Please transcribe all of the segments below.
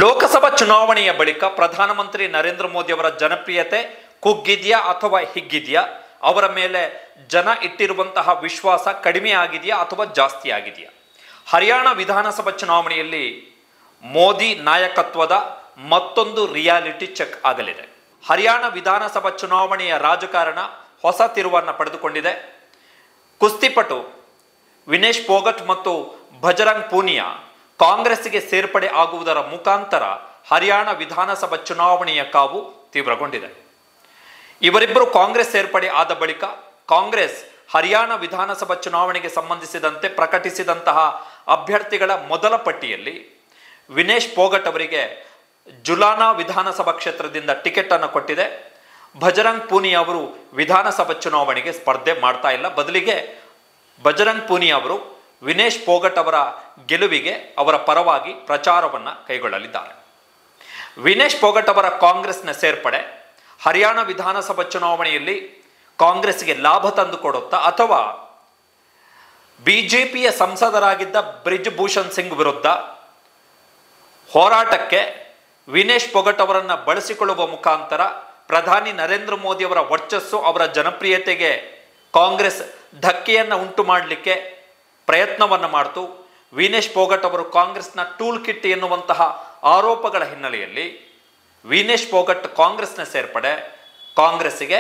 ಲೋಕಸಭಾ ಚುನಾವಣೆಯ ಬಳಿಕ ಪ್ರಧಾನಮಂತ್ರಿ ನರೇಂದ್ರ ಮೋದಿ ಅವರ ಜನಪ್ರಿಯತೆ ಕುಗ್ಗಿದೆಯಾ ಅಥವಾ ಹಿಗ್ಗಿದೆಯಾ? ಅವರ ಮೇಲೆ ಜನ ಇಟ್ಟಿರುವಂತಹ ವಿಶ್ವಾಸ ಕಡಿಮೆ ಆಗಿದೆಯಾ ಅಥವಾ ಜಾಸ್ತಿ ಆಗಿದೆಯಾ? ಹರಿಯಾಣ ವಿಧಾನಸಭಾ ಚುನಾವಣೆಯಲ್ಲಿ ಮೋದಿ ನಾಯಕತ್ವದ ಮತ್ತೊಂದು ರಿಯಾಲಿಟಿ ಚೆಕ್ ಆಗಲಿದೆ. ಹರಿಯಾಣ ವಿಧಾನಸಭಾ ಚುನಾವಣೆಯ ರಾಜಕಾರಣ ಹೊಸ ತಿರುವನ್ನು ಪಡೆದುಕೊಂಡಿದೆ. ಕುಸ್ತಿಪಟು ವಿನೇಶ್ ಫೋಗಟ್ ಮತ್ತು ಭಜರಂಗ್ ಪೂನಿಯಾ ಕಾಂಗ್ರೆಸ್ಗೆ ಸೇರ್ಪಡೆ ಆಗುವುದರ ಮುಖಾಂತರ ಹರಿಯಾಣ ವಿಧಾನಸಭಾ ಚುನಾವಣೆಯ ಕಾವು ತೀವ್ರಗೊಂಡಿದೆ. ಇವರಿಬ್ಬರು ಕಾಂಗ್ರೆಸ್ ಸೇರ್ಪಡೆ ಆದ ಬಳಿಕ ಕಾಂಗ್ರೆಸ್ ಹರಿಯಾಣ ವಿಧಾನಸಭಾ ಚುನಾವಣೆಗೆ ಸಂಬಂಧಿಸಿದಂತೆ ಪ್ರಕಟಿಸಿದಂತಹ ಅಭ್ಯರ್ಥಿಗಳ ಮೊದಲ ಪಟ್ಟಿಯಲ್ಲಿ ವಿನೇಶ್ ಫೋಗಟ್ ಅವರಿಗೆ ಜುಲಾನಾ ವಿಧಾನಸಭಾ ಕ್ಷೇತ್ರದಿಂದ ಟಿಕೆಟ್ ಅನ್ನು ಕೊಟ್ಟಿದೆ. ಭಜರಂಗ್ ಪೂನಿಯಾ ಅವರು ವಿಧಾನಸಭಾ ಚುನಾವಣೆಗೆ ಸ್ಪರ್ಧೆ ಮಾಡ್ತಾ ಇಲ್ಲ. ಬದಲಿಗೆ ಭಜರಂಗ್ ಪೂನಿಯಾ ಅವರು ವಿನೇಶ್ ಫೋಗಟ್ ಅವರ ಗೆಲುವಿಗೆ ಅವರ ಪರವಾಗಿ ಪ್ರಚಾರವನ್ನು ಕೈಗೊಳ್ಳಲಿದ್ದಾರೆ. ವಿನೇಶ್ ಫೋಗಟ್ ಅವರ ಕಾಂಗ್ರೆಸ್ನ ಸೇರ್ಪಡೆ ಹರಿಯಾಣ ವಿಧಾನಸಭಾ ಚುನಾವಣೆಯಲ್ಲಿ ಕಾಂಗ್ರೆಸ್ಗೆ ಲಾಭ ತಂದುಕೊಡುತ್ತಾ ಅಥವಾ ಬಿಜೆಪಿಯ ಸಂಸದರಾಗಿದ್ದ ಬ್ರಿಜ್ ಭೂಷಣ್ ಸಿಂಗ್ ವಿರುದ್ಧ ಹೋರಾಟಕ್ಕೆ ವಿನೇಶ್ ಫೋಗಟ್ ಅವರನ್ನು ಬಳಸಿಕೊಳ್ಳುವ ಮುಖಾಂತರ ಪ್ರಧಾನಿ ನರೇಂದ್ರ ಮೋದಿ ಅವರ ವರ್ಚಸ್ಸು, ಅವರ ಜನಪ್ರಿಯತೆಗೆ ಕಾಂಗ್ರೆಸ್ ಧಕ್ಕೆಯನ್ನು ಉಂಟು ಮಾಡಲಿಕ್ಕೆ ಪ್ರಯತ್ನವನ್ನು ಮಾಡಿತು. ವಿನೇಶ್ ಫೋಗಟ್ ಅವರು ಕಾಂಗ್ರೆಸ್ನ ಟೂಲ್ ಕಿಟ್ ಎನ್ನುವಂತಹ ಆರೋಪಗಳ ಹಿನ್ನೆಲೆಯಲ್ಲಿ ವಿನೇಶ್ ಫೋಗಟ್ ಕಾಂಗ್ರೆಸ್ನ ಸೇರ್ಪಡೆ ಕಾಂಗ್ರೆಸ್ಸಿಗೆ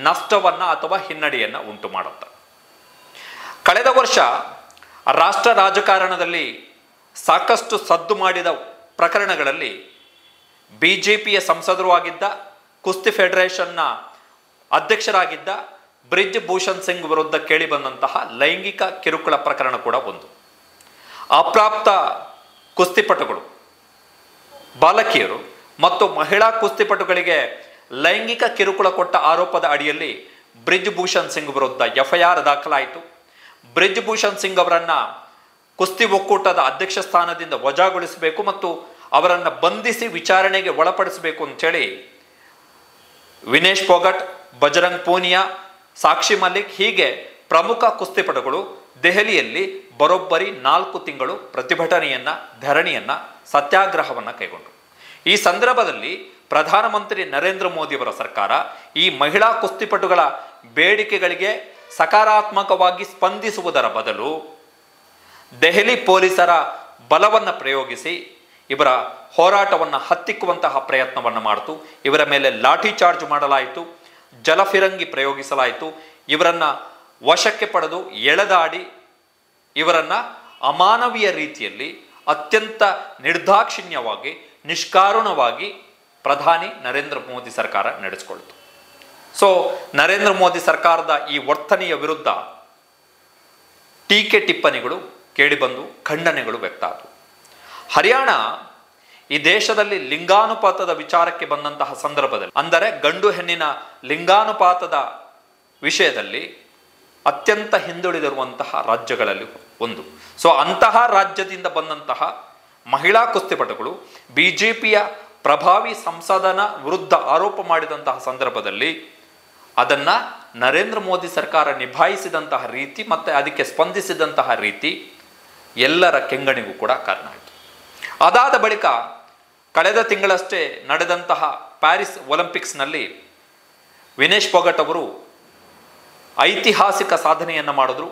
ನಷ್ಟವನ್ನು ಅಥವಾ ಹಿನ್ನಡೆಯನ್ನು ಉಂಟು ಮಾಡುತ್ತೆ. ಕಳೆದ ವರ್ಷ ರಾಷ್ಟ್ರ ರಾಜಕಾರಣದಲ್ಲಿ ಸಾಕಷ್ಟು ಸದ್ದು ಮಾಡಿದ ಪ್ರಕರಣಗಳಲ್ಲಿ ಬಿಜೆಪಿಯ ಸಂಸದರು ಆಗಿದ್ದ, ಕುಸ್ತಿ ಫೆಡರೇಷನ್ನ ಅಧ್ಯಕ್ಷರಾಗಿದ್ದ ಬ್ರಿಜ್ ಭೂಷಣ್ ಸಿಂಗ್ ವಿರುದ್ಧ ಕೇಳಿಬಂದಂತಹ ಲೈಂಗಿಕ ಕಿರುಕುಳ ಪ್ರಕರಣ ಕೂಡ ಒಂದು. ಅಪ್ರಾಪ್ತ ಕುಸ್ತಿಪಟುಗಳು, ಬಾಲಕಿಯರು ಮತ್ತು ಮಹಿಳಾ ಕುಸ್ತಿಪಟುಗಳಿಗೆ ಲೈಂಗಿಕ ಕಿರುಕುಳ ಕೊಟ್ಟ ಆರೋಪದ ಅಡಿಯಲ್ಲಿ ಬ್ರಿಜ್ ಭೂಷಣ್ ಸಿಂಗ್ ವಿರುದ್ಧ ಎಫ್ಐಆರ್ ದಾಖಲಾಯಿತು. ಬ್ರಿಜ್ ಭೂಷಣ್ ಸಿಂಗ್ ಅವರನ್ನು ಕುಸ್ತಿ ಒಕ್ಕೂಟದ ಅಧ್ಯಕ್ಷ ಸ್ಥಾನದಿಂದ ವಜಾಗೊಳಿಸಬೇಕು ಮತ್ತು ಅವರನ್ನು ಬಂಧಿಸಿ ವಿಚಾರಣೆಗೆ ಒಳಪಡಿಸಬೇಕು ಅಂತೇಳಿ ವಿನೇಶ್ ಫೋಗಟ್, ಭಜರಂಗ್ ಪೂನಿಯಾ, ಸಾಕ್ಷಿ ಮಲ್ಲಿಕ್ ಹೀಗೆ ಪ್ರಮುಖ ಕುಸ್ತಿಪಟುಗಳು ದೆಹಲಿಯಲ್ಲಿ ಬರೋಬ್ಬರಿ 4 ತಿಂಗಳು ಪ್ರತಿಭಟನೆಯನ್ನ, ಧರಣಿಯನ್ನ, ಸತ್ಯಾಗ್ರಹವನ್ನು ಕೈಗೊಂಡರು. ಈ ಸಂದರ್ಭದಲ್ಲಿ ಪ್ರಧಾನಮಂತ್ರಿ ನರೇಂದ್ರ ಮೋದಿ ಅವರ ಸರ್ಕಾರ ಈ ಮಹಿಳಾ ಕುಸ್ತಿಪಟುಗಳ ಬೇಡಿಕೆಗಳಿಗೆ ಸಕಾರಾತ್ಮಕವಾಗಿ ಸ್ಪಂದಿಸುವುದರ ಬದಲು ದೆಹಲಿ ಪೊಲೀಸರ ಬಲವನ್ನು ಪ್ರಯೋಗಿಸಿ ಇವರ ಹೋರಾಟವನ್ನು ಹತ್ತಿಕ್ಕುವಂತಹ ಪ್ರಯತ್ನವನ್ನು ಮಾಡಿತು. ಇವರ ಮೇಲೆ ಲಾಠಿ ಚಾರ್ಜ್ ಮಾಡಲಾಯಿತು, ಜಲಫಿರಂಗಿ ಪ್ರಯೋಗಿಸಲಾಯಿತು. ಇವರನ್ನು ವಶಕ್ಕೆ ಪಡೆದು ಎಳೆದಾಡಿ ಇವರನ್ನು ಅಮಾನವೀಯ ರೀತಿಯಲ್ಲಿ ಅತ್ಯಂತ ನಿರ್ದಾಕ್ಷಿಣ್ಯವಾಗಿ, ನಿಷ್ಕಾರುಣವಾಗಿ ಪ್ರಧಾನಿ ನರೇಂದ್ರ ಮೋದಿ ಸರ್ಕಾರ ನಡೆಸಿಕೊಳ್ತು. ಸೊ ನರೇಂದ್ರ ಮೋದಿ ಸರ್ಕಾರದ ಈ ವರ್ತನೆಯ ವಿರುದ್ಧ ಟೀಕೆ ಟಿಪ್ಪಣಿಗಳು ಕೇಳಿಬಂದು ಖಂಡನೆಗಳು ವ್ಯಕ್ತ ಆದವು. ಹರಿಯಾಣ ಈ ದೇಶದಲ್ಲಿ ಲಿಂಗಾನುಪಾತದ ವಿಚಾರಕ್ಕೆ ಬಂದಂತಹ ಸಂದರ್ಭದಲ್ಲಿ, ಅಂದರೆ ಗಂಡು ಹೆಣ್ಣಿನ ಲಿಂಗಾನುಪಾತದ ವಿಷಯದಲ್ಲಿ ಅತ್ಯಂತ ಹಿಂದುಳಿದಿರುವಂತಹ ರಾಜ್ಯಗಳಲ್ಲಿ ಒಂದು. ಸೊ ಅಂತಹ ರಾಜ್ಯದಿಂದ ಬಂದಂತಹ ಮಹಿಳಾ ಕುಸ್ತಿಪಟುಗಳು ಬಿಜೆಪಿಯ ಪ್ರಭಾವಿ ಸಂಸದನ ವಿರುದ್ಧ ಆರೋಪ ಮಾಡಿದಂತಹ ಸಂದರ್ಭದಲ್ಲಿ ಅದನ್ನು ನರೇಂದ್ರ ಮೋದಿ ಸರ್ಕಾರ ನಿಭಾಯಿಸಿದಂತಹ ರೀತಿ ಮತ್ತು ಅದಕ್ಕೆ ಸ್ಪಂದಿಸಿದಂತಹ ರೀತಿ ಎಲ್ಲರ ಕೆಂಗಣಿಗೂ ಕೂಡ ಕಾರಣ ಆಯಿತು. ಅದಾದ ಬಳಿಕ ಕಳೆದ ತಿಂಗಳಷ್ಟೇ ನಡೆದಂತಹ ಪ್ಯಾರಿಸ್ ಒಲಿಂಪಿಕ್ಸ್ನಲ್ಲಿ ವಿನೇಶ್ ಫೋಗಟ್ ಅವರು ಐತಿಹಾಸಿಕ ಸಾಧನೆಯನ್ನು ಮಾಡಿದ್ರು,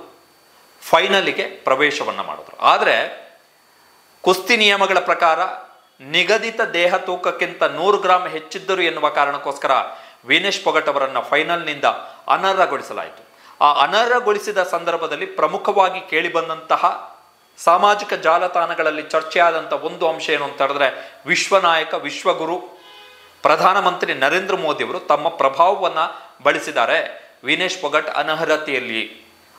ಫೈನಲಿಗೆ ಪ್ರವೇಶವನ್ನು ಮಾಡಿದ್ರು. ಆದರೆ ಕುಸ್ತಿ ನಿಯಮಗಳ ಪ್ರಕಾರ ನಿಗದಿತ ದೇಹ ತೂಕಕ್ಕಿಂತ 100 ಗ್ರಾಂ ಹೆಚ್ಚಿದ್ದರು ಎನ್ನುವ ಕಾರಣಕ್ಕೋಸ್ಕರ ವಿನೇಶ್ ಫೋಗಟ್ ಅವರನ್ನು ಫೈನಲ್ನಿಂದ ಅನರ್ಹಗೊಳಿಸಲಾಯಿತು. ಆ ಅನರ್ಹಗೊಳಿಸಿದ ಸಂದರ್ಭದಲ್ಲಿ ಪ್ರಮುಖವಾಗಿ ಕೇಳಿಬಂದಂತಹ ಸಾಮಾಜಿಕ ಜಾಲತಾಣಗಳಲ್ಲಿ ಚರ್ಚೆಯಾದಂಥ ಒಂದು ಅಂಶ ಏನು ಅಂತ ಹೇಳಿದ್ರೆ, ವಿಶ್ವನಾಯಕ, ವಿಶ್ವಗುರು ಪ್ರಧಾನಮಂತ್ರಿ ನರೇಂದ್ರ ಮೋದಿ ಅವರು ತಮ್ಮ ಪ್ರಭಾವವನ್ನು ಬಳಸಿದ್ದಾರೆ. ವಿನೇಶ್ ಫೋಗಟ್ ಅನರ್ಹತೆಯಲ್ಲಿ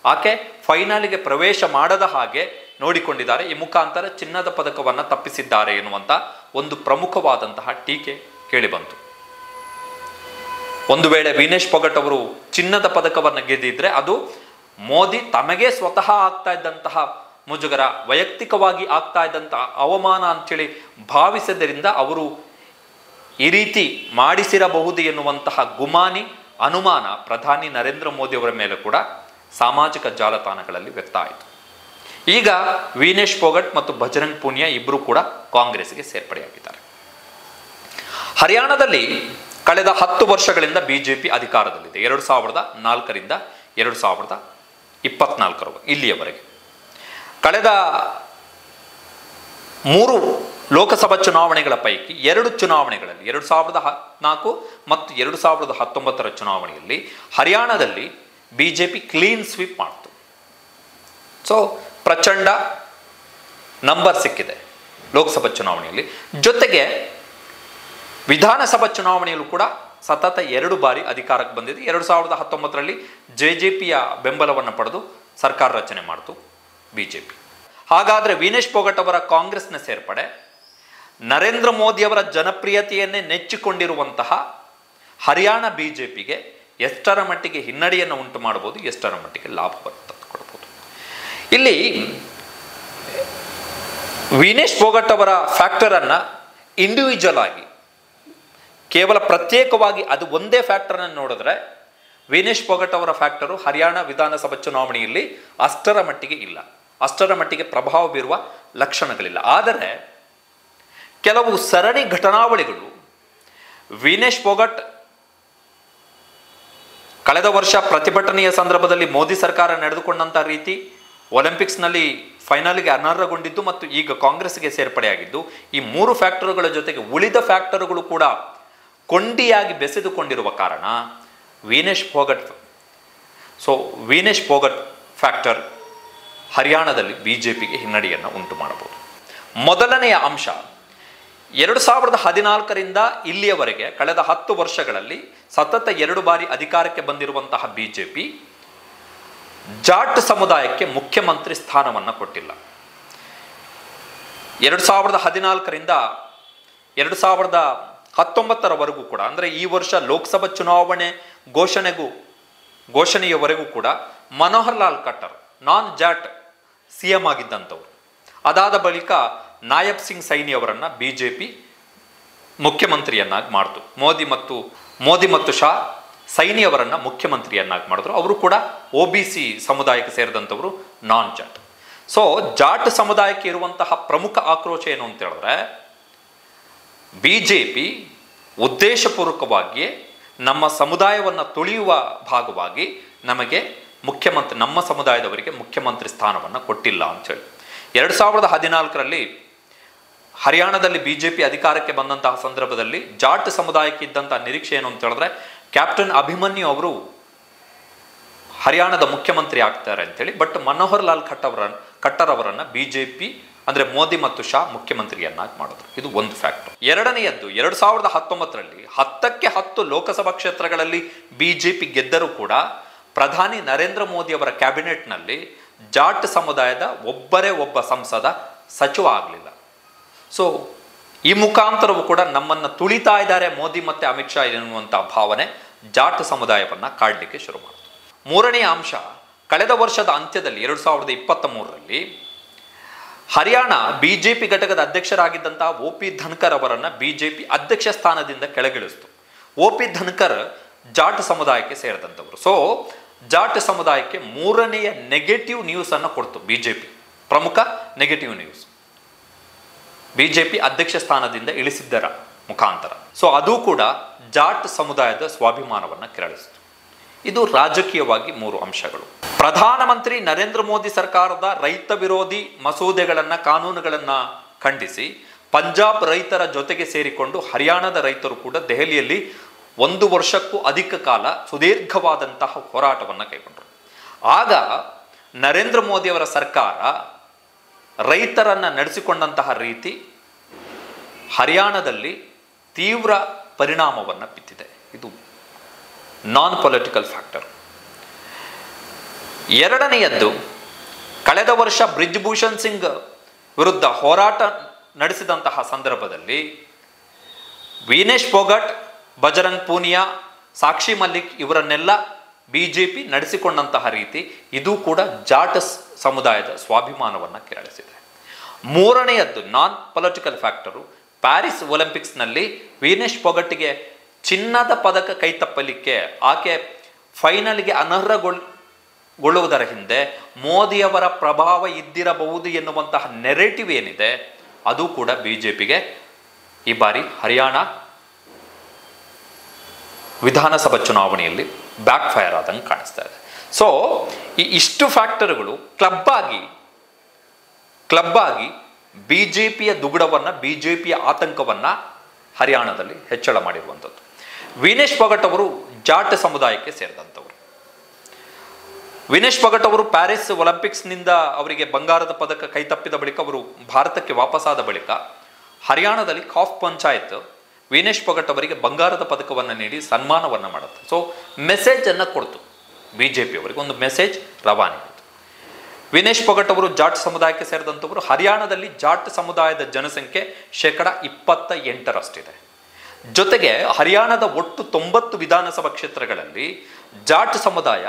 ಆಕೆ ಫೈನಲ್ಗೆ ಪ್ರವೇಶ ಮಾಡದ ಹಾಗೆ ನೋಡಿಕೊಂಡಿದ್ದಾರೆ, ಈ ಮುಖಾಂತರ ಚಿನ್ನದ ಪದಕವನ್ನು ತಪ್ಪಿಸಿದ್ದಾರೆ ಎನ್ನುವಂಥ ಒಂದು ಪ್ರಮುಖವಾದಂತಹ ಟೀಕೆ ಕೇಳಿಬಂತು. ಒಂದು ವೇಳೆ ವಿನೇಶ್ ಫೋಗಟ್ ಅವರು ಚಿನ್ನದ ಪದಕವನ್ನು ಗೆದ್ದಿದ್ರೆ ಅದು ಮೋದಿ ತಮಗೆ ಸ್ವತಃ ಆಗ್ತಾ ಇದ್ದಂತಹ ಮುಜುಗರ, ವೈಯಕ್ತಿಕವಾಗಿ ಆಗ್ತಾ ಇದ್ದಂತಹ ಅವಮಾನ ಅಂಥೇಳಿ ಭಾವಿಸಿದ್ದರಿಂದ ಅವರು ಈ ರೀತಿ ಮಾಡಿಸಿರಬಹುದು ಎನ್ನುವಂತಹ ಗುಮಾನಿ, ಅನುಮಾನ ಪ್ರಧಾನಿ ನರೇಂದ್ರ ಮೋದಿ ಅವರ ಮೇಲೆ ಕೂಡ ಸಾಮಾಜಿಕ ಜಾಲತಾಣಗಳಲ್ಲಿ ವ್ಯಕ್ತ ಆಯಿತು. ಈಗ ವಿನೇಶ್ ಫೋಗಟ್ ಮತ್ತು ಬಜರಂಗ್ ಪೂನಿಯಾ ಇಬ್ಬರು ಕೂಡ ಕಾಂಗ್ರೆಸ್ಗೆ ಸೇರ್ಪಡೆಯಾಗಿದ್ದಾರೆ. ಹರಿಯಾಣದಲ್ಲಿ ಕಳೆದ 10 ವರ್ಷಗಳಿಂದ ಬಿಜೆಪಿ ಅಧಿಕಾರದಲ್ಲಿದೆ. 2004ರಿಂದ 2024 ಇಲ್ಲಿಯವರೆಗೆ. ಕಳೆದ 3 ಲೋಕಸಭಾ ಚುನಾವಣೆಗಳ ಪೈಕಿ 2 ಚುನಾವಣೆಗಳಲ್ಲಿ 2014 ಮತ್ತು 2019 ಚುನಾವಣೆಯಲ್ಲಿ ಹರಿಯಾಣದಲ್ಲಿ ಬಿಜೆಪಿ ಕ್ಲೀನ್ ಸ್ವೀಪ್ ಮಾಡ್ತು. ಸೊ ಪ್ರಚಂಡ ನಂಬರ್ ಸಿಕ್ಕಿದೆ ಲೋಕಸಭಾ ಚುನಾವಣೆಯಲ್ಲಿ. ಜೊತೆಗೆ ವಿಧಾನಸಭಾ ಚುನಾವಣೆಯಲ್ಲೂ ಕೂಡ ಸತತ 2 ಬಾರಿ ಅಧಿಕಾರಕ್ಕೆ ಬಂದಿದೆ. 2019ರಲ್ಲಿ ಜೆಜೆಪಿಯ ಬೆಂಬಲವನ್ನು ಪಡೆದು ಸರ್ಕಾರ ರಚನೆ ಮಾಡಿತು ಬಿಜೆಪಿ. ಹಾಗಾದರೆ ವಿನೇಶ್ ಫೋಗಟ್ ಅವರ ಕಾಂಗ್ರೆಸ್ನ ಸೇರ್ಪಡೆ ನರೇಂದ್ರ ಮೋದಿಯವರ ಜನಪ್ರಿಯತೆಯನ್ನೇ ನೆಚ್ಚಿಕೊಂಡಿರುವಂತಹ ಹರಿಯಾಣ ಬಿಜೆಪಿಗೆ ಎಷ್ಟರ ಮಟ್ಟಿಗೆ ಹಿನ್ನಡೆಯನ್ನು ಉಂಟು ಮಾಡಬಹುದು, ಎಷ್ಟರ ಮಟ್ಟಿಗೆ ಲಾಭವನ್ನು ತಂದುಕೊಡ್ಬೋದು? ಇಲ್ಲಿ ವಿನೇಶ್ ಫೋಗಟ್ ಅವರ ಫ್ಯಾಕ್ಟರನ್ನು ಇಂಡಿವಿಜುವಲ್ ಆಗಿ ಕೇವಲ ಪ್ರತ್ಯೇಕವಾಗಿ ಅದು ಒಂದೇ ಫ್ಯಾಕ್ಟರನ್ನು ನೋಡಿದ್ರೆ ವಿನೇಶ್ ಫೋಗಟ್ ಅವರ ಫ್ಯಾಕ್ಟರು ಹರಿಯಾಣ ವಿಧಾನಸಭಾ ಚುನಾವಣೆಯಲ್ಲಿ ಅಷ್ಟರ ಮಟ್ಟಿಗೆ ಇಲ್ಲ, ಅಷ್ಟರ ಮಟ್ಟಿಗೆ ಪ್ರಭಾವ ಬೀರುವ ಲಕ್ಷಣಗಳಿಲ್ಲ. ಆದರೆ ಕೆಲವು ಸರಣಿ ಘಟನಾವಳಿಗಳು ವಿನೇಶ್ ಫೋಗಟ್ ಕಳೆದ ವರ್ಷ ಪ್ರತಿಭಟನೆಯ ಸಂದರ್ಭದಲ್ಲಿ ಮೋದಿ ಸರ್ಕಾರ ನಡೆದುಕೊಂಡಂಥ ರೀತಿ, ಒಲಿಂಪಿಕ್ಸ್ನಲ್ಲಿ ಫೈನಲ್ಗೆ ಅನರ್ಹಗೊಂಡಿದ್ದು ಮತ್ತು ಈಗ ಕಾಂಗ್ರೆಸ್ಗೆ ಸೇರ್ಪಡೆಯಾಗಿದ್ದು, ಈ 3 ಫ್ಯಾಕ್ಟರ್ಗಳ ಜೊತೆಗೆ ಉಳಿದ ಫ್ಯಾಕ್ಟರ್ಗಳು ಕೂಡ ಕೊಂಡಿಯಾಗಿ ಬೆಸೆದುಕೊಂಡಿರುವ ಕಾರಣ ವಿನೇಶ್ ಫೋಗಟ್ ಫ್ಯಾಕ್ಟರ್ ಹರಿಯಾಣದಲ್ಲಿ ಬಿಜೆಪಿಗೆ ಹಿನ್ನಡೆಯನ್ನು ಉಂಟು ಮಾಡಬಹುದು. ಮೊದಲನೆಯ ಅಂಶ, 2014ರಿಂದ ಇಲ್ಲಿಯವರೆಗೆ ಕಳೆದ 10 ವರ್ಷಗಳಲ್ಲಿ ಸತತ 2 ಬಾರಿ ಅಧಿಕಾರಕ್ಕೆ ಬಂದಿರುವಂತಹ ಬಿಜೆಪಿ ಜಾಟ್ ಸಮುದಾಯಕ್ಕೆ ಮುಖ್ಯಮಂತ್ರಿ ಸ್ಥಾನವನ್ನು ಕೊಟ್ಟಿಲ್ಲ. 2014ರಿಂದ 2019ರವರೆಗೂ ಕೂಡ, ಅಂದರೆ ಈ ವರ್ಷ ಲೋಕಸಭಾ ಚುನಾವಣೆ ಘೋಷಣೆಯವರೆಗೂ ಕೂಡ ಮನೋಹರ್ ಲಾಲ್ ಖಟ್ಟರ್ ನಾನ್ ಜಾಟ್ ಸಿಎಂ ಆಗಿದ್ದಂಥವ್ರು. ಅದಾದ ಬಳಿಕ ನಾಯಬ್ ಸಿಂಗ್ ಸೈನಿ ಅವರನ್ನು ಬಿಜೆಪಿ ಮುಖ್ಯಮಂತ್ರಿಯನ್ನಾಗಿ ಮಾಡಿತು. ಮೋದಿ ಮತ್ತು ಶಾ ಸೈನಿ ಅವರನ್ನು ಮುಖ್ಯಮಂತ್ರಿಯನ್ನಾಗಿ ಮಾಡಿದ್ರು. ಅವರು ಕೂಡ OBC ಸಮುದಾಯಕ್ಕೆ ಸೇರಿದಂಥವರು, ನಾನ್ ಜಾಟ್. ಸೊ ಜಾಟ್ ಸಮುದಾಯಕ್ಕೆ ಇರುವಂತಹ ಪ್ರಮುಖ ಆಕ್ರೋಶ ಏನು ಅಂತ ಹೇಳಿದ್ರೆ, ಬಿಜೆಪಿ ಉದ್ದೇಶಪೂರ್ವಕವಾಗಿಯೇ ನಮ್ಮ ಸಮುದಾಯವನ್ನು ತುಳಿಯುವ ಭಾಗವಾಗಿ ನಮ್ಮ ಸಮುದಾಯದವರಿಗೆ ಮುಖ್ಯಮಂತ್ರಿ ಸ್ಥಾನವನ್ನು ಕೊಟ್ಟಿಲ್ಲ ಅಂತೇಳಿ. 2014ರಲ್ಲಿ ಹರಿಯಾಣದಲ್ಲಿ ಬಿಜೆಪಿ ಅಧಿಕಾರಕ್ಕೆ ಬಂದಂತಹ ಸಂದರ್ಭದಲ್ಲಿ ಜಾಟ್ ಸಮುದಾಯಕ್ಕೆ ಇದ್ದಂತಹ ನಿರೀಕ್ಷೆ ಏನು ಅಂತ ಹೇಳಿದ್ರೆ, ಕ್ಯಾಪ್ಟನ್ ಅಭಿಮನ್ಯು ಅವರು ಹರಿಯಾಣದ ಮುಖ್ಯಮಂತ್ರಿ ಆಗ್ತಾರೆ ಅಂತೇಳಿ. ಬಟ್ ಮನೋಹರ್ ಲಾಲ್ ಖಟ್ಟರ್ ಅವರನ್ನು ಬಿಜೆಪಿ ಅಂದರೆ ಮೋದಿ ಮತ್ತು ಶಾ ಮುಖ್ಯಮಂತ್ರಿಯನ್ನಾಗಿ ಮಾಡಿದ್ರು. ಇದು ಒಂದು ಫ್ಯಾಕ್ಟರ್. ಎರಡನೆಯದ್ದು, 2019ರಲ್ಲಿ 10ಕ್ಕೆ 10 ಲೋಕಸಭಾ ಕ್ಷೇತ್ರಗಳಲ್ಲಿ ಬಿಜೆಪಿ ಗೆದ್ದರೂ ಕೂಡ ಪ್ರಧಾನಿ ನರೇಂದ್ರ ಮೋದಿ ಅವರ ಕ್ಯಾಬಿನೆಟ್ನಲ್ಲಿ ಜಾಟ್ ಸಮುದಾಯದ ಒಬ್ಬ ಸಂಸದ ಸಚಿವ ಆಗಲಿಲ್ಲ. ಸೊ ಈ ಮುಖಾಂತರವೂ ಕೂಡ ನಮ್ಮನ್ನು ತುಳಿತಾ ಇದ್ದಾರೆ ಮೋದಿ ಮತ್ತು ಅಮಿತ್ ಶಾ ಎನ್ನುವಂಥ ಭಾವನೆ ಜಾಟ್ ಸಮುದಾಯವನ್ನು ಕಾಡಲಿಕ್ಕೆ ಶುರು ಮಾಡಿತು. ಮೂರನೆಯ ಅಂಶ, ಕಳೆದ ವರ್ಷದ ಅಂತ್ಯದಲ್ಲಿ 2023ರಲ್ಲಿ ಹರಿಯಾಣ ಬಿಜೆಪಿ ಘಟಕದ ಅಧ್ಯಕ್ಷರಾಗಿದ್ದಂತಹ OP ಧನ್ಕರ್ ಅವರನ್ನು ಬಿಜೆಪಿ ಅಧ್ಯಕ್ಷ ಸ್ಥಾನದಿಂದ ಕೆಳಗಿಳಿಸಿತು. OP ಧನ್ಕರ್ ಜಾಟ್ ಸಮುದಾಯಕ್ಕೆ ಸೇರಿದಂಥವರು. ಸೊ ಜಾಟ್ ಸಮುದಾಯಕ್ಕೆ ಮೂರನೆಯ ನೆಗೆಟಿವ್ ನ್ಯೂಸನ್ನು ಕೊಡ್ತು ಬಿಜೆಪಿ. ಪ್ರಮುಖ ನೆಗೆಟಿವ್ ನ್ಯೂಸ್, ಬಿಜೆಪಿ ಅಧ್ಯಕ್ಷ ಸ್ಥಾನದಿಂದ ಇಳಿಸಿದ್ದರ ಮುಖಾಂತರ. ಸೊ ಅದು ಕೂಡ ಜಾಟ್ ಸಮುದಾಯದ ಸ್ವಾಭಿಮಾನವನ್ನು ಕೆರಳಿಸಿತು. ಇದು ರಾಜಕೀಯವಾಗಿ 3 ಅಂಶಗಳು. ಪ್ರಧಾನಮಂತ್ರಿ ನರೇಂದ್ರ ಮೋದಿ ಸರ್ಕಾರದ ರೈತ ವಿರೋಧಿ ಮಸೂದೆಗಳನ್ನು, ಕಾನೂನುಗಳನ್ನು ಖಂಡಿಸಿ ಪಂಜಾಬ್ ರೈತರ ಜೊತೆಗೆ ಸೇರಿಕೊಂಡು ಹರಿಯಾಣದ ರೈತರು ಕೂಡ ದೆಹಲಿಯಲ್ಲಿ 1 ವರ್ಷಕ್ಕೂ ಅಧಿಕ ಕಾಲ ಸುದೀರ್ಘವಾದಂತಹ ಹೋರಾಟವನ್ನು ಕೈಗೊಂಡರು. ಆಗ ನರೇಂದ್ರ ಮೋದಿಯವರ ಸರ್ಕಾರ ರೈತರನ್ನು ನಡೆಸಿಕೊಂಡಂತಹ ರೀತಿ ಹರಿಯಾಣದಲ್ಲಿ ತೀವ್ರ ಪರಿಣಾಮವನ್ನು ಬಿತ್ತಿದೆ. ಇದು ನಾನ್ ಪೊಲಿಟಿಕಲ್ ಫ್ಯಾಕ್ಟರ್. ಎರಡನೆಯದ್ದು, ಕಳೆದ ವರ್ಷ ಬ್ರಿಜ್ಭೂಷಣ್ ಸಿಂಗ್ ವಿರುದ್ಧ ಹೋರಾಟ ನಡೆಸಿದಂತಹ ಸಂದರ್ಭದಲ್ಲಿ ವಿನೇಶ್ ಫೋಗಟ್, ಬಜರಂಗ್ ಪೂನಿಯಾ, ಸಾಕ್ಷಿ ಮಲ್ಲಿಕ್ ಇವರನ್ನೆಲ್ಲ ಬಿಜೆಪಿ ನಡೆಸಿಕೊಂಡಂತಹ ರೀತಿ ಇದು ಕೂಡ ಜಾಟ್ ಸಮುದಾಯದ ಸ್ವಾಭಿಮಾನವನ್ನು ಕೆರಳಿಸಿದೆ. ಮೂರನೆಯದ್ದು ನಾನ್ ಪೊಲಿಟಿಕಲ್ ಫ್ಯಾಕ್ಟರು, ಪ್ಯಾರಿಸ್ ಒಲಿಂಪಿಕ್ಸ್ನಲ್ಲಿ ವಿನೇಶ್ ಫೋಗಟ್ಗೆ ಚಿನ್ನದ ಪದಕ ಕೈತಪ್ಪಲಿಕ್ಕೆ, ಆಕೆ ಫೈನಲ್ಗೆ ಗೊಳ್ಳುವುದರ ಹಿಂದೆ ಮೋದಿಯವರ ಪ್ರಭಾವ ಇದ್ದಿರಬಹುದು ಎನ್ನುವಂತಹ ನೆರೆಟಿವ್ ಏನಿದೆ ಅದು ಕೂಡ ಬಿಜೆಪಿಗೆ ಈ ಬಾರಿ ಹರಿಯಾಣ ವಿಧಾನಸಭಾ ಚುನಾವಣೆಯಲ್ಲಿ ಬ್ಯಾಕ್ ಫೈರ್ ಆದಂಗೆ ಕಾಣಿಸ್ತಾ ಇದೆ. ಸೊ ಈ ಇಷ್ಟು ಫ್ಯಾಕ್ಟರ್ಗಳು ಕ್ಲಬ್ ಆಗಿ ಬಿಜೆಪಿಯ ದುಗುಡವನ್ನು, ಬಿಜೆಪಿಯ ಆತಂಕವನ್ನು ಹರಿಯಾಣದಲ್ಲಿ ಹೆಚ್ಚಳ ಮಾಡಿರುವಂಥದ್ದು. ವಿನೇಶ್ ಫೋಗಟ್ ಅವರು ಜಾಟ್ ಸಮುದಾಯಕ್ಕೆ ಸೇರಿದಂಥವರು. ವಿನೇಶ್ ಫೋಗಟ್ ಅವರು ಪ್ಯಾರಿಸ್ ಒಲಿಂಪಿಕ್ಸ್ನಿಂದ ಅವರಿಗೆ ಬಂಗಾರದ ಪದಕ ಕೈತಪ್ಪಿದ ಬಳಿಕ ಅವರು ಭಾರತಕ್ಕೆ ವಾಪಸ್ಸಾದ ಬಳಿಕ ಹರಿಯಾಣದಲ್ಲಿ ಕಾಫ್ ಪಂಚಾಯತ್ ವಿನೇಶ್ ಫೋಗಟ್ ಅವರಿಗೆ ಬಂಗಾರದ ಪದಕವನ್ನು ನೀಡಿ ಸನ್ಮಾನವನ್ನು ಮಾಡುತ್ತೆ. ಸೊ ಮೆಸೇಜನ್ನು ಕೊಡ್ತು, ಬಿಜೆಪಿ ಅವರಿಗೆ ಒಂದು ಮೆಸೇಜ್ ರವಾನೆ ಆಯಿತು. ವಿನೇಶ್ ಫೋಗಟ್ ಅವರು ಜಾಟ್ ಸಮುದಾಯಕ್ಕೆ ಸೇರಿದಂಥವರು. ಹರಿಯಾಣದಲ್ಲಿ ಜಾಟ್ ಸಮುದಾಯದ ಜನಸಂಖ್ಯೆ 28%. ಜೊತೆಗೆ ಹರಿಯಾಣದ ಒಟ್ಟು 90 ವಿಧಾನಸಭಾ ಕ್ಷೇತ್ರಗಳಲ್ಲಿ ಜಾಟ್ ಸಮುದಾಯ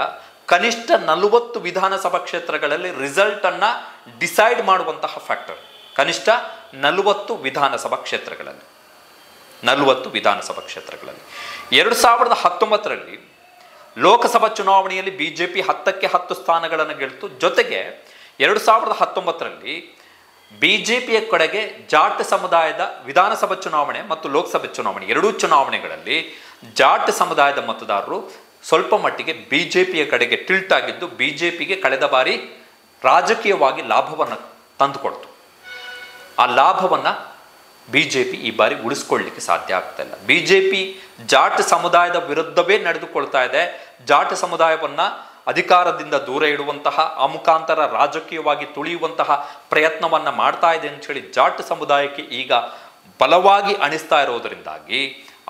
ಕನಿಷ್ಠ 40 ವಿಧಾನಸಭಾ ಕ್ಷೇತ್ರಗಳಲ್ಲಿ ರಿಸಲ್ಟ್ ಅನ್ನ ಡಿಸೈಡ್ ಮಾಡುವಂತಹ ಫ್ಯಾಕ್ಟರ್. ಕನಿಷ್ಠ 40 ವಿಧಾನಸಭಾ ಕ್ಷೇತ್ರಗಳಲ್ಲಿ 2019ರಲ್ಲಿ ಲೋಕಸಭಾ ಚುನಾವಣೆಯಲ್ಲಿ ಬಿಜೆಪಿ 10ಕ್ಕೆ 10 ಸ್ಥಾನಗಳನ್ನು ಗೆಲ್ತು. ಜೊತೆಗೆ 2019ರಲ್ಲಿ ಬಿಜೆಪಿಯ ಕಡೆಗೆ ಜಾಟ್ ಸಮುದಾಯದ ವಿಧಾನಸಭಾ ಚುನಾವಣೆ ಮತ್ತು ಲೋಕಸಭೆ ಚುನಾವಣೆ ಎರಡೂ ಚುನಾವಣೆಗಳಲ್ಲಿ ಜಾಟ್ ಸಮುದಾಯದ ಮತದಾರರು ಸ್ವಲ್ಪ ಮಟ್ಟಿಗೆ ಬಿಜೆಪಿಯ ಕಡೆಗೆ ಟಿಲ್ಟ್ ಆಗಿದ್ದು ಬಿಜೆಪಿಗೆ ಕಳೆದ ಬಾರಿ ರಾಜಕೀಯವಾಗಿ ಲಾಭವನ್ನು ತಂದುಕೊಡ್ತು. ಆ ಲಾಭವನ್ನು ಬಿಜೆಪಿ ಈ ಬಾರಿ ಉಳಿಸ್ಕೊಳ್ಳಿಕ್ಕೆ ಸಾಧ್ಯ ಆಗ್ತಾ ಇಲ್ಲ. ಬಿಜೆಪಿ ಜಾಟ್ ಸಮುದಾಯದ ವಿರುದ್ಧವೇ ನಡೆದುಕೊಳ್ತಾ ಇದೆ. ಜಾಟ್ ಸಮುದಾಯವನ್ನು ಅಧಿಕಾರದಿಂದ ದೂರ ಇಡುವಂತಹ, ಆ ಮುಖಾಂತರ ರಾಜಕೀಯವಾಗಿ ತುಳಿಯುವಂತಹ ಪ್ರಯತ್ನವನ್ನು ಮಾಡ್ತಾ ಇದೆ ಅಂತೇಳಿ ಜಾಟ್ ಸಮುದಾಯಕ್ಕೆ ಈಗ ಬಲವಾಗಿ ಅಣಿಸ್ತಾ ಇರೋದರಿಂದಾಗಿ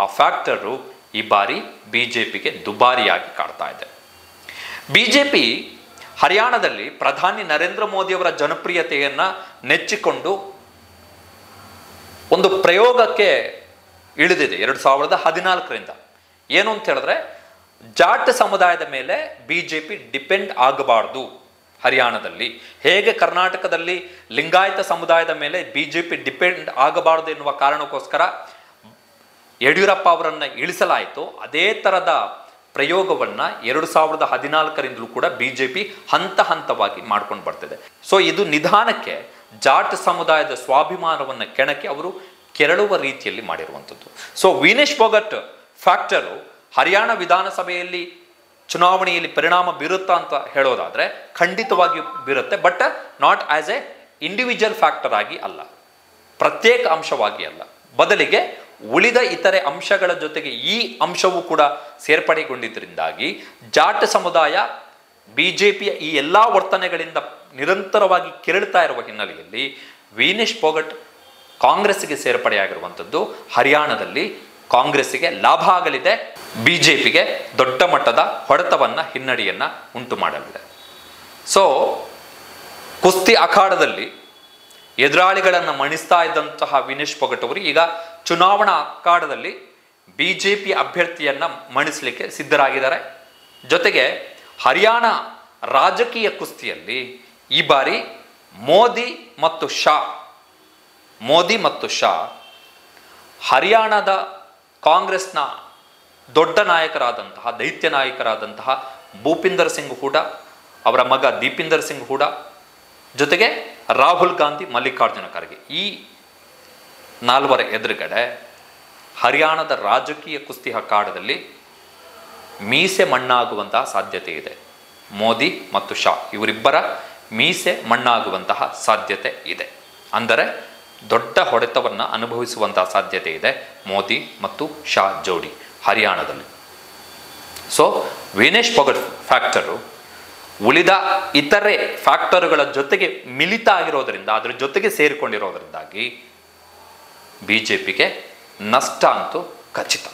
ಆ ಫ್ಯಾಕ್ಟರು ಈ ಬಾರಿ ಬಿಜೆಪಿಗೆ ದುಬಾರಿಯಾಗಿ ಕಾಡ್ತಾ ಇದೆ. ಬಿಜೆಪಿ ಹರಿಯಾಣದಲ್ಲಿ ಪ್ರಧಾನಿ ನರೇಂದ್ರ ಮೋದಿಯವರ ಜನಪ್ರಿಯತೆಯನ್ನು ನೆಚ್ಚಿಕೊಂಡು ಒಂದು ಪ್ರಯೋಗಕ್ಕೆ ಇಳಿದಿದೆ 2014ರಿಂದ. ಏನು ಅಂತ ಹೇಳಿದ್ರೆ, ಜಾಟ್ ಸಮುದಾಯದ ಮೇಲೆ ಬಿಜೆಪಿ ಡಿಪೆಂಡ್ ಆಗಬಾರ್ದು. ಹರಿಯಾಣದಲ್ಲಿ ಹೇಗೆ ಕರ್ನಾಟಕದಲ್ಲಿ ಲಿಂಗಾಯತ ಸಮುದಾಯದ ಮೇಲೆ ಬಿಜೆಪಿ ಡಿಪೆಂಡ್ ಆಗಬಾರದು ಎನ್ನುವ ಕಾರಣಕ್ಕೋಸ್ಕರ ಯಡಿಯೂರಪ್ಪ ಅವರನ್ನು ಇಳಿಸಲಾಯಿತು, ಅದೇ ಥರದ ಪ್ರಯೋಗವನ್ನು 2014ರಿಂದಲೂ ಕೂಡ ಬಿಜೆಪಿ ಹಂತ ಹಂತವಾಗಿ ಮಾಡ್ಕೊಂಡು ಬರ್ತಿದೆ. ಸೊ ಇದು ನಿಧಾನಕ್ಕೆ ಜಾಟ್ ಸಮುದಾಯದ ಸ್ವಾಭಿಮಾನವನ್ನು ಕೆಣಕಿ ಅವರು ಕೆರಳುವ ರೀತಿಯಲ್ಲಿ ಮಾಡಿರುವಂಥದ್ದು. ಸೊ ವಿನೇಶ್ ಫೋಗಟ್ ಫ್ಯಾಕ್ಟರು ಹರಿಯಾಣ ವಿಧಾನಸಭೆಯಲ್ಲಿ ಚುನಾವಣೆಯಲ್ಲಿ ಪರಿಣಾಮ ಬೀರುತ್ತಾ ಅಂತ ಹೇಳೋದಾದರೆ ಖಂಡಿತವಾಗಿ ಬೀರುತ್ತೆ, but not as A individual factor ಆಗಿ ಅಲ್ಲ, ಪ್ರತ್ಯೇಕ ಅಂಶವಾಗಿ ಅಲ್ಲ. ಬದಲಿಗೆ ಉಳಿದ ಇತರೆ ಅಂಶಗಳ ಜೊತೆಗೆ ಈ ಅಂಶವೂ ಕೂಡ ಸೇರ್ಪಡೆಗೊಂಡಿದ್ದರಿಂದಾಗಿ ಜಾಟ್ ಸಮುದಾಯ ಬಿಜೆಪಿಯ ಈ ಎಲ್ಲ ವರ್ತನೆಗಳಿಂದ ನಿರಂತರವಾಗಿ ಕೆರಳ್ತಾ ಇರುವ ಹಿನ್ನೆಲೆಯಲ್ಲಿ ವಿನೇಶ್ ಫೋಗಟ್ ಕಾಂಗ್ರೆಸ್ಗೆ ಸೇರ್ಪಡೆಯಾಗಿರುವಂಥದ್ದು ಹರಿಯಾಣದಲ್ಲಿ ಕಾಂಗ್ರೆಸ್ಸಿಗೆ ಲಾಭ ಆಗಲಿದೆ, ಬಿಜೆಪಿಗೆ ದೊಡ್ಡ ಮಟ್ಟದ ಹೊಡೆತವನ್ನು, ಹಿನ್ನಡೆಯನ್ನು ಉಂಟು ಮಾಡಲಿದೆ. ಸೊ ಕುಸ್ತಿ ಅಖಾಡದಲ್ಲಿ ಎದುರಾಳಿಗಳನ್ನು ಮಣಿಸ್ತಾ ಇದ್ದಂತಹ ವಿನೇಶ್ ಫೋಗಟ್ ಅವರು ಈಗ ಚುನಾವಣಾ ಅಖಾಡದಲ್ಲಿ ಬಿಜೆಪಿ ಅಭ್ಯರ್ಥಿಯನ್ನು ಮಣಿಸಲಿಕ್ಕೆ ಸಿದ್ಧರಾಗಿದ್ದಾರೆ. ಜೊತೆಗೆ ಹರಿಯಾಣ ರಾಜಕೀಯ ಕುಸ್ತಿಯಲ್ಲಿ ಈ ಬಾರಿ ಮೋದಿ ಮತ್ತು ಶಾ ಹರಿಯಾಣದ ಕಾಂಗ್ರೆಸ್ನ ದೊಡ್ಡ ನಾಯಕರಾದಂತಹ, ದೈತ್ಯ ನಾಯಕರಾದಂತಹ ಭೂಪಿಂದರ್ ಸಿಂಗ್ ಹೂಡಾ, ಅವರ ಮಗ ದೀಪಿಂದರ್ ಸಿಂಗ್ ಹೂಡಾ, ಜೊತೆಗೆ ರಾಹುಲ್ ಗಾಂಧಿ, ಮಲ್ಲಿಕಾರ್ಜುನ ಖರ್ಗೆ, ಈ ನಾಲ್ವರ ಎದುರುಗಡೆ ಹರಿಯಾಣದ ರಾಜಕೀಯ ಕುಸ್ತಿ ಅಖಾಡದಲ್ಲಿ ಮೀಸೆ ಮಣ್ಣಾಗುವಂತಹ ಸಾಧ್ಯತೆ ಇದೆ. ಮೋದಿ ಮತ್ತು ಶಾ ಇವರಿಬ್ಬರ ಮೀಸೆ ಮಣ್ಣಾಗುವಂತಹ ಸಾಧ್ಯತೆ ಇದೆ. ಅಂದರೆ ದೊಡ್ಡ ಹೊಡೆತವನ್ನು ಅನುಭವಿಸುವಂತಹ ಸಾಧ್ಯತೆ ಇದೆ ಮೋದಿ ಮತ್ತು ಶಾ ಜೋಡಿ ಹರಿಯಾಣದಲ್ಲಿ. ಸೊ ವಿನೇಶ್ ಫೋಗಟ್ ಫ್ಯಾಕ್ಟರು ಉಳಿದ ಇತರೆ ಫ್ಯಾಕ್ಟರ್ಗಳ ಜೊತೆಗೆ ಮಿಲಿತ ಆಗಿರೋದರಿಂದ, ಅದರ ಜೊತೆಗೆ ಸೇರಿಕೊಂಡಿರೋದರಿಂದಾಗಿ ಬಿಜೆಪಿಗೆ ನಷ್ಟ ಅಂತೂ ಖಚಿತ.